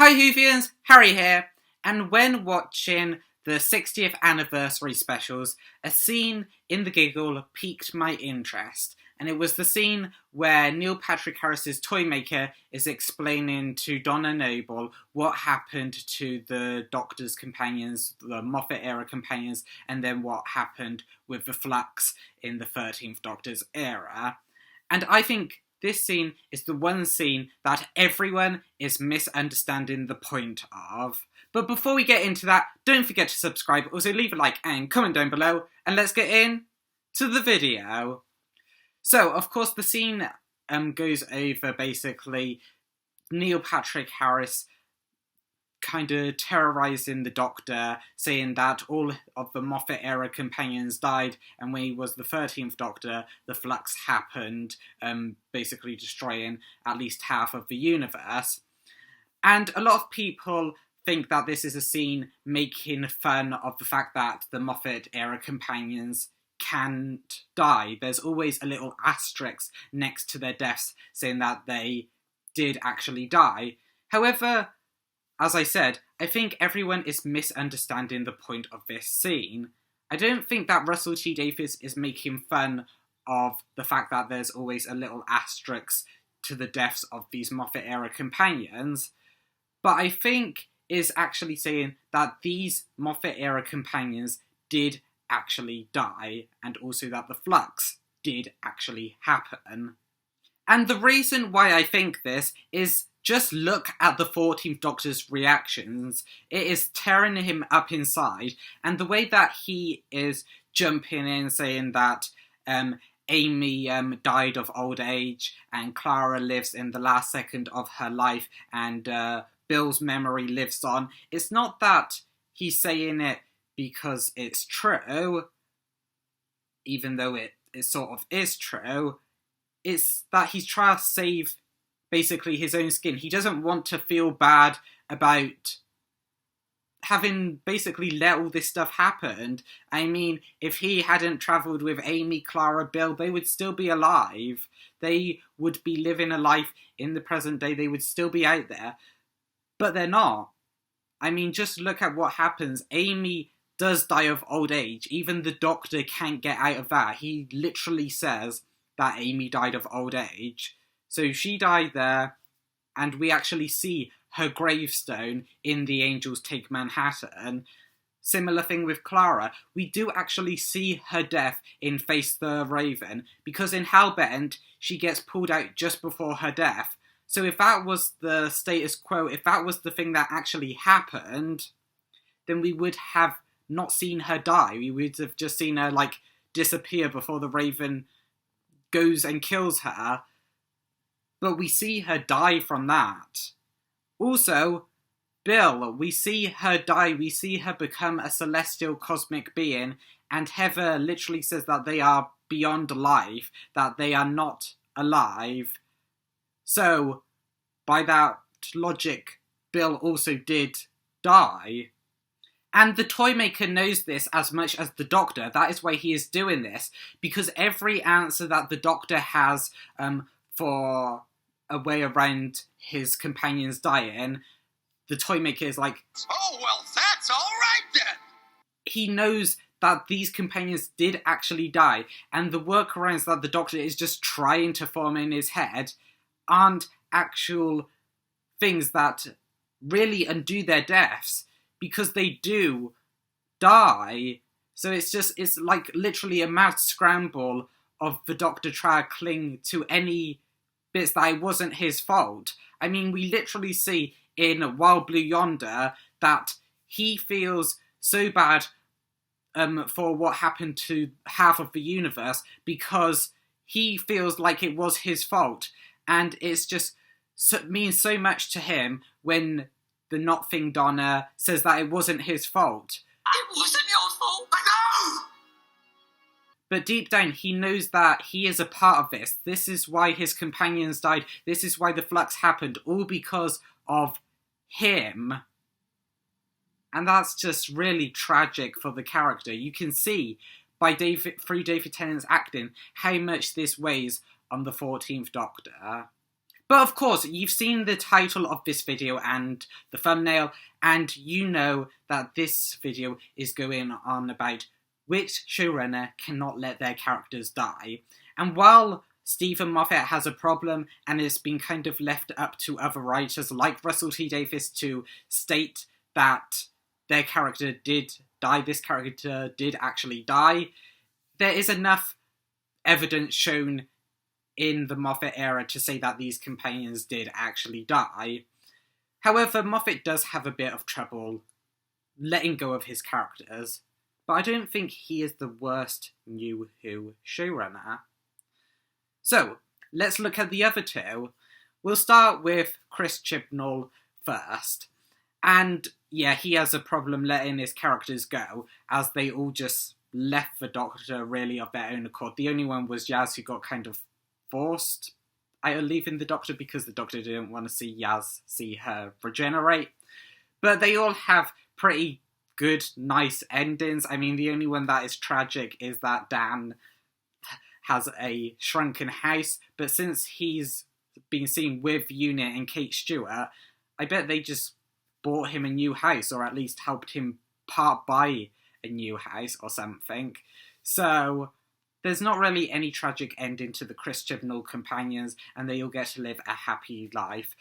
Hi Whovians, Harry here, and when watching the 60th anniversary specials, a scene in The Giggle piqued my interest, and it was the scene where Neil Patrick Harris's Toymaker is explaining to Donna Noble what happened to the Doctor's companions, the Moffat era companions, and then what happened with the Flux in the 13th Doctor's era. And I think this scene is the one scene that everyone is misunderstanding the point of. But before we get into that, don't forget to subscribe, also leave a like and comment down below, and let's get in to the video. So, of course, the scene goes over basically Neil Patrick Harris kind of terrorising the Doctor, saying that all of the Moffat-era companions died, and when he was the 13th Doctor, the Flux happened, basically destroying at least half of the universe. And a lot of people think that this is a scene making fun of the fact that the Moffat-era companions can't die. There's always a little asterisk next to their deaths saying that they did actually die. However, as I said, I think everyone is misunderstanding the point of this scene. I don't think that Russell T Davies is making fun of the fact that there's always a little asterisk to the deaths of these Moffat-era companions, but I think is actually saying that these Moffat-era companions did actually die, and also that the Flux did actually happen. And the reason why I think this is just look at the 14th Doctor's reactions. It is tearing him up inside, and the way that he is jumping in saying that Amy died of old age and Clara lives in the last second of her life and Bill's memory lives on. It's not that he's saying it because it's true, even though it sort of is true. It's that he's trying to save basically his own skin. He doesn't want to feel bad about having basically let all this stuff happen. I mean, if he hadn't travelled with Amy, Clara, Bill, they would still be alive. They would be living a life in the present day. They would still be out there. But they're not. I mean, just look at what happens. Amy does die of old age. Even the Doctor can't get out of that. He literally says that Amy died of old age. So she died there, and we actually see her gravestone in The Angels Take Manhattan. Similar thing with Clara. We do actually see her death in Face the Raven, because in Hellbent, she gets pulled out just before her death. So if that was the status quo, if that was the thing that actually happened, then we would have not seen her die. We would have just seen her, disappear before the Raven goes and kills her. But we see her die from that. Also, Bill, we see her die, we see her become a celestial cosmic being, and Heather literally says that they are beyond life, that they are not alive. So, by that logic, Bill also did die. And the Toymaker knows this as much as the Doctor. That is why he is doing this, because every answer that the Doctor has for a way around his companions dying, the Toymaker is like, oh, well, that's all right then. He knows that these companions did actually die, and the workarounds that the Doctor is just trying to form in his head aren't actual things that really undo their deaths, because they do die. So it's like literally a mad scramble of the Doctor trying to cling to any bits that it wasn't his fault. I mean, we literally see in Wild Blue Yonder that he feels so bad for what happened to half of the universe because he feels like it was his fault. And it's just means so much to him when the Not Thing Donna says that it wasn't his fault. It wasn't your fault, I know! But deep down, he knows that he is a part of this. This is why his companions died. This is why the Flux happened. All because of him. And that's just really tragic for the character. You can see through David Tennant's acting how much this weighs on the 14th Doctor. But of course, you've seen the title of this video and the thumbnail, and you know that this video is going on about which showrunner cannot let their characters die. And while Stephen Moffat has a problem and it's been kind of left up to other writers like Russell T Davies to state that their character did die, this character did actually die, there is enough evidence shown in the Moffat era to say that these companions did actually die. However, Moffat does have a bit of trouble letting go of his characters, but I don't think he is the worst NuWho showrunner. So, let's look at the other two. We'll start with Chris Chibnall first. And yeah, he has a problem letting his characters go, as they all just left the Doctor really of their own accord. The only one was Yaz, who got kind of forced out of leaving the Doctor because the Doctor didn't want to see Yaz see her regenerate. But they all have pretty good, nice endings. I mean, the only one that is tragic is that Dan has a shrunken house, but since he's been seen with Unit and Kate Stewart, I bet they just bought him a new house, or at least helped him part buy a new house or something. So there's not really any tragic ending to the Chris Chibnall companions, and they all get to live a happy life.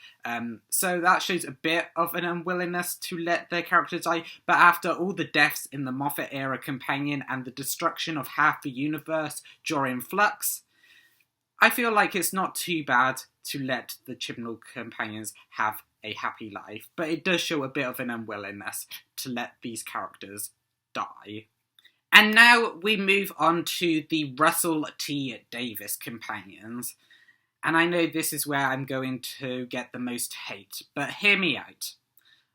So that shows a bit of an unwillingness to let their characters die, but after all the deaths in the Moffat-era companion and the destruction of half the universe during Flux, I feel like it's not too bad to let the Chibnall companions have a happy life, but it does show a bit of an unwillingness to let these characters die. And now we move on to the Russell T Davies companions. And I know this is where I'm going to get the most hate, but hear me out.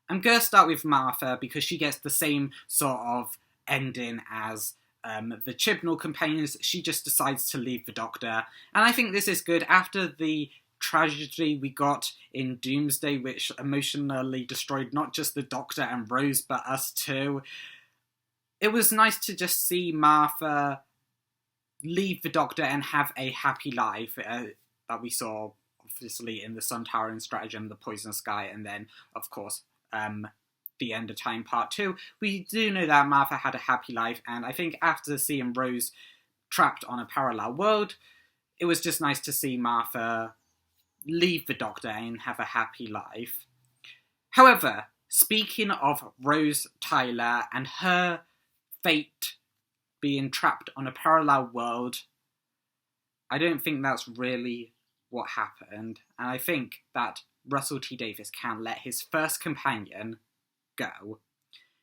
I'm going to start with Martha because she gets the same sort of ending as the Chibnall companions. She just decides to leave the Doctor. And I think this is good. After the tragedy we got in Doomsday, which emotionally destroyed not just the Doctor and Rose, but us too, it was nice to just see Martha leave the Doctor and have a happy life that we saw, obviously, in the Sun Tower and Stratagem, the Poison Sky, and then, of course, the End of Time Part 2. We do know that Martha had a happy life, and I think after seeing Rose trapped on a parallel world, it was just nice to see Martha leave the Doctor and have a happy life. However, speaking of Rose Tyler and her fate being trapped on a parallel world, I don't think that's really what happened, and I think that Russell T Davies can let his first companion go,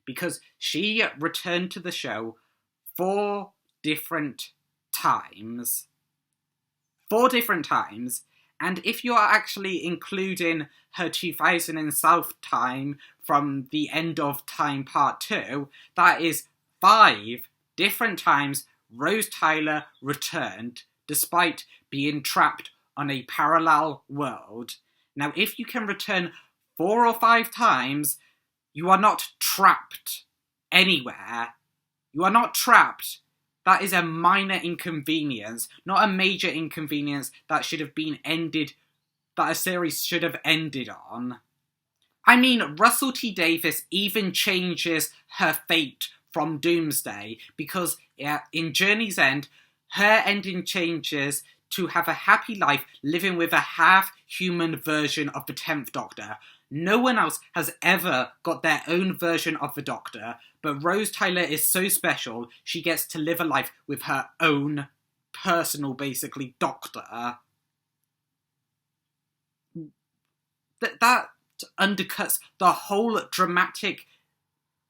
because she returned to the show 4 different times. 4 different times, and if you are actually including her 2000 and South time from the End of Time Part 2, that is 5 different times Rose Tyler returned, despite being trapped on a parallel world. Now, if you can return 4 or 5 times, you are not trapped anywhere. You are not trapped. That is a minor inconvenience, not a major inconvenience that should have been ended, that a series should have ended on. I mean, Russell T Davies even changes her fate from Doomsday, because in Journey's End, her ending changes to have a happy life living with a half-human version of the 10th Doctor. No one else has ever got their own version of the Doctor, but Rose Tyler is so special, she gets to live a life with her own personal, basically, Doctor. That undercuts the whole dramatic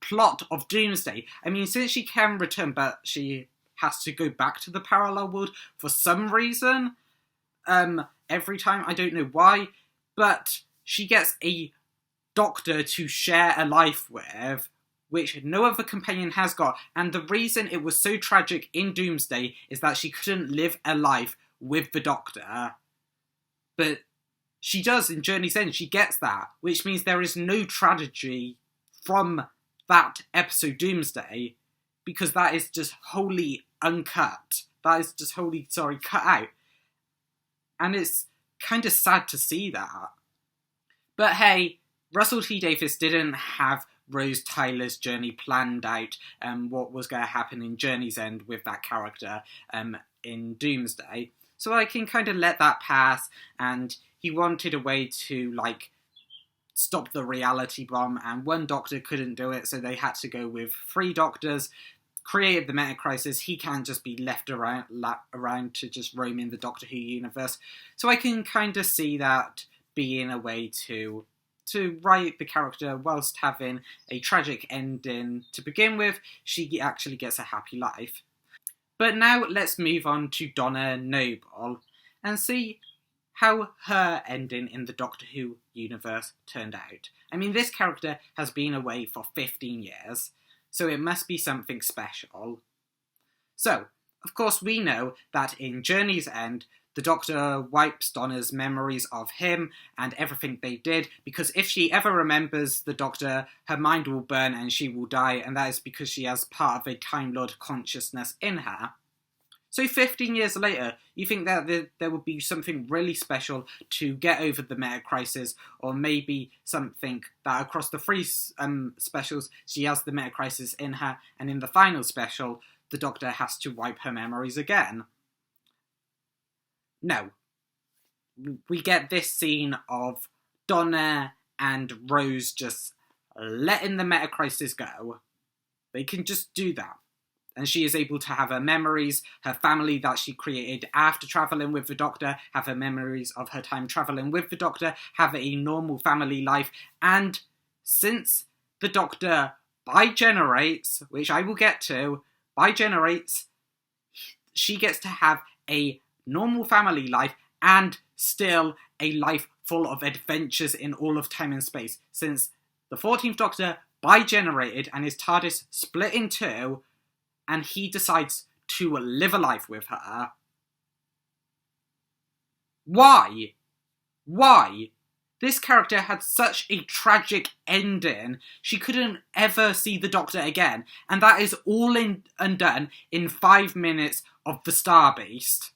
plot of Doomsday. I mean, since she can return, but she has to go back to the parallel world for some reason, every time, I don't know why, but she gets a Doctor to share a life with, which no other companion has got, and the reason it was so tragic in Doomsday is that she couldn't live a life with the Doctor, but she does in Journey's End. She gets that, which means there is no tragedy from that episode Doomsday, because that is just wholly uncut. That is just wholly, cut out. And it's kind of sad to see that. But hey, Russell T Davies didn't have Rose Tyler's journey planned out, what was going to happen in Journey's End with that character in Doomsday. So I can kind of let that pass, and he wanted a way to, like, stop the reality bomb, and one doctor couldn't do it, so they had to go with 3 doctors, created the meta crisis. He can't just be left around to just roam in the Doctor Who universe. So I can kind of see that being a way to write the character whilst having a tragic ending to begin with. She actually gets a happy life. But now let's move on to Donna Noble and see how her ending in the Doctor Who universe turned out. I mean, this character has been away for 15 years, so it must be something special. So, of course, we know that in Journey's End, the Doctor wipes Donna's memories of him and everything they did, because if she ever remembers the Doctor, her mind will burn and she will die, and that is because she has part of a Time Lord consciousness in her. So 15 years later, you think that there would be something really special to get over the meta crisis, or maybe something that across the 3 specials, she has the meta crisis in her, and in the final special, the Doctor has to wipe her memories again. No. We get this scene of Donna and Rose just letting the meta crisis go. They can just do that. And she is able to have her memories, her family that she created after travelling with the Doctor, have her memories of her time travelling with the Doctor, have a normal family life. And since the Doctor bigenerates, which I will get to, bigenerates, she gets to have a normal family life and still a life full of adventures in all of time and space. Since the 14th Doctor bigenerated and his TARDIS split in 2, and he decides to live a life with her. Why? Why? This character had such a tragic ending. She couldn't ever see the Doctor again, and that is all undone in 5 minutes of the Starbeast.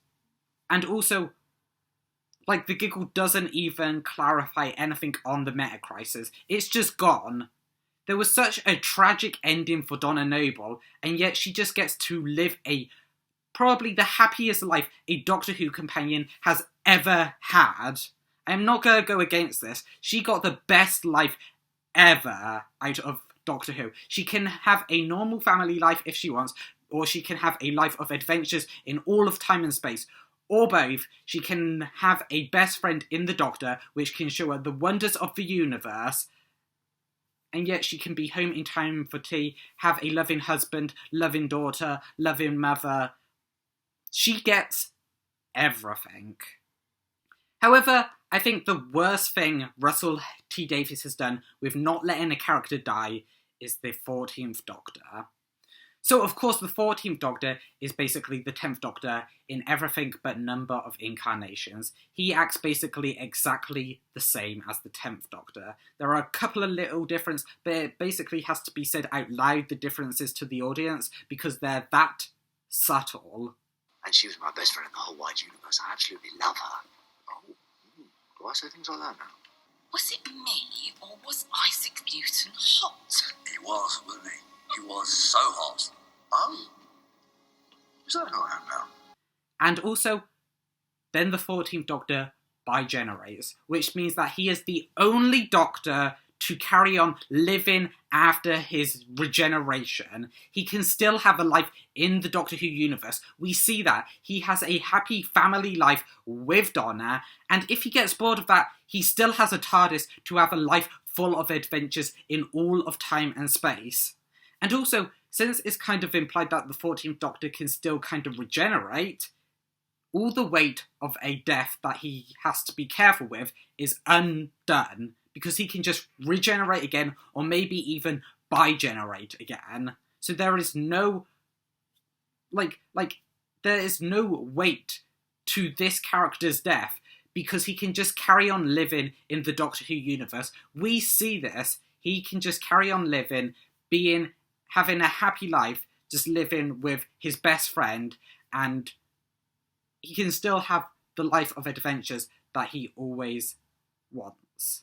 And also, like, the giggle doesn't even clarify anything on the meta crisis. It's just gone. There was such a tragic ending for Donna Noble, and yet she just gets to live probably the happiest life a Doctor Who companion has ever had. I'm not going to go against this. She got the best life ever out of Doctor Who. She can have a normal family life if she wants, or she can have a life of adventures in all of time and space. Or both. She can have a best friend in the Doctor, which can show her the wonders of the universe, and yet she can be home in time for tea, have a loving husband, loving daughter, loving mother. She gets everything. However, I think the worst thing Russell T Davies has done with not letting a character die is the 14th Doctor. So, of course, the 14th Doctor is basically the 10th Doctor in everything but number of incarnations. He acts basically exactly the same as the 10th Doctor. There are a couple of little differences, but it basically has to be said out loud, the differences to the audience, because they're that subtle. And she was my best friend in the whole wide universe. I absolutely love her. Oh, do I say things like that now? Was it me, or was Isaac Newton hot? He was, wasn't he? He was so hot. Oh. Is that who I am now? And also, then the 14th Doctor bigenerates, which means that he is the only Doctor to carry on living after his regeneration. He can still have a life in the Doctor Who universe. We see that. He has a happy family life with Donna, and if he gets bored of that, he still has a TARDIS to have a life full of adventures in all of time and space. And also, since it's kind of implied that the 14th Doctor can still kind of regenerate, all the weight of a death that he has to be careful with is undone, because he can just regenerate again, or maybe even bigenerate again. So there is no, there is no weight to this character's death, because he can just carry on living in the Doctor Who universe. We see this. He can just carry on living, having a happy life, just living with his best friend, and he can still have the life of adventures that he always wants.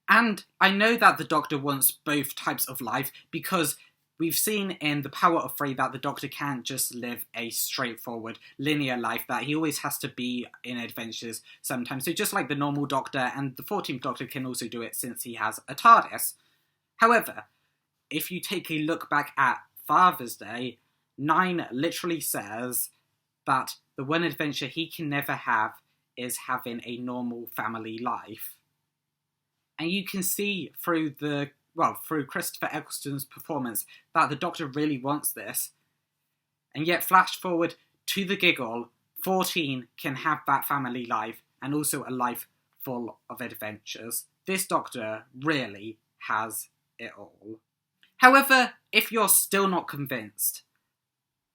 And I know that the Doctor wants both types of life because we've seen in The Power of Three that the Doctor can't just live a straightforward, linear life, that he always has to be in adventures sometimes. So just like the normal Doctor, and the 14th Doctor can also do it since he has a TARDIS. However, if you take a look back at Father's Day, 9 literally says that the one adventure he can never have is having a normal family life. And you can see through Christopher Eccleston's performance that the Doctor really wants this. And yet, flash forward to the giggle, 14 can have that family life and also a life full of adventures. This Doctor really has it all. However, if you're still not convinced,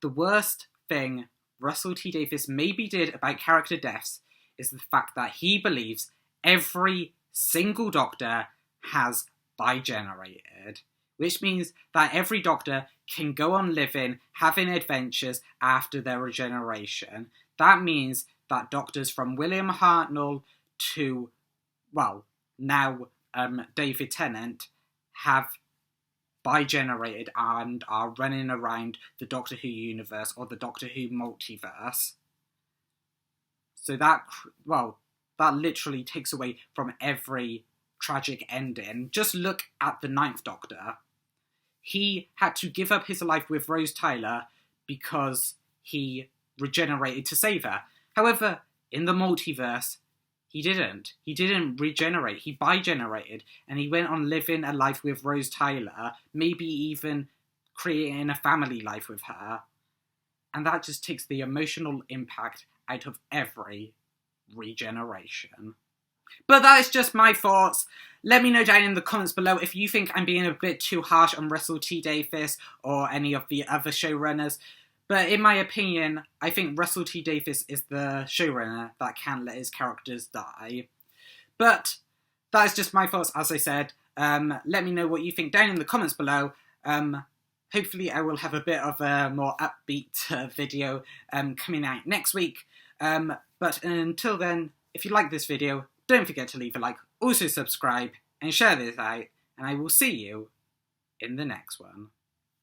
the worst thing Russell T Davies maybe did about character deaths is the fact that he believes every single Doctor has bi-generated, which means that every Doctor can go on living, having adventures after their regeneration. That means that Doctors from William Hartnell to, now David Tennant have bi-generated and are running around the Doctor Who universe or the Doctor Who multiverse. So that literally takes away from every tragic ending. Just look at the 9th Doctor. He had to give up his life with Rose Tyler because he regenerated to save her. However, in the multiverse, he didn't. He didn't regenerate. He bi-generated, and he went on living a life with Rose Tyler, maybe even creating a family life with her. And that just takes the emotional impact out of every regeneration. But that is just my thoughts. Let me know down in the comments below if you think I'm being a bit too harsh on Russell T Davies or any of the other showrunners. But in my opinion, I think Russell T Davies is the showrunner that can't let his characters die. But that is just my thoughts, as I said. Let me know what you think down in the comments below. Hopefully I will have a bit of a more upbeat video coming out next week. But until then, if you like this video, don't forget to leave a like, also subscribe, and share this out, and I will see you in the next one.